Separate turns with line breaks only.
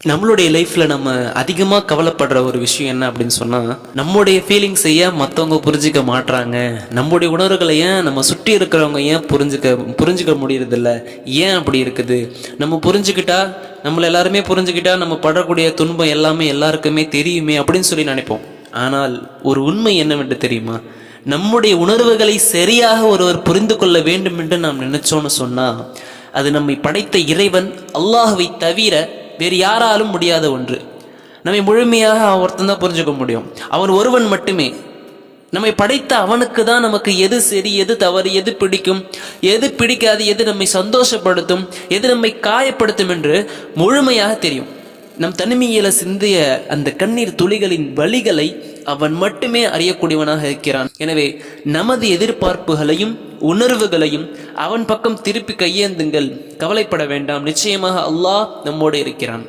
நம்மளுடைய லைஃப்பில் நம்ம அதிகமாக கவலைப்படுற ஒரு விஷயம் என்ன அப்படின்னு சொன்னால், நம்முடைய ஃபீலிங்ஸை ஏன் மற்றவங்க புரிஞ்சிக்க மாட்றாங்க, நம்முடைய உணர்வுகளை ஏன் நம்ம சுற்றி இருக்கிறவங்க ஏன் புரிஞ்சுக்க முடியறதில்ல, ஏன் அப்படி இருக்குது, நம்ம புரிஞ்சுக்கிட்டா நம்மளை எல்லாருமே புரிஞ்சுக்கிட்டா நம்ம படக்கூடிய துன்பம் எல்லாமே எல்லாருக்குமே தெரியுமே அப்படின்னு சொல்லி நினைப்போம். ஆனால் ஒரு உண்மை என்னவென்று தெரியுமா? நம்முடைய உணர்வுகளை சரியாக ஒருவர் புரிந்து கொள்ள வேண்டும் என்று நாம் நினைச்சோன்னு சொன்னால், அது நம்மை படைத்த இறைவன் அல்லாஹ்வை தவிர வேறு யாராலும் முடியாத ஒன்று. நம்மை முழுமையாக ஒருத்தன் தான் புரிஞ்சுக்க முடியும். அவன் ஒருவன் மட்டுமே. நம்மை படைத்த அவனுக்கு தான் நமக்கு எது சரி, எது தவறு, எது பிடிக்கும், எது பிடிக்காது, எது நம்மை சந்தோஷப்படுத்தும், எது நம்மை காயப்படுத்தும் என்று முழுமையாக தெரியும். நம் தனிமையில சிந்திய அந்த கண்ணீர் துளிகளின் வலிகளை அவன் மட்டுமே அறியக்கூடியவனாக இருக்கிறான். எனவே நமது எதிர்பார்ப்புகளையும் உணர்வுகளையும் அவன் பக்கம் திருப்பி கையேந்துங்கள். கவலைப்பட வேண்டாம். நிச்சயமாக அல்லாஹ் நம்மோடு இருக்கிறான்.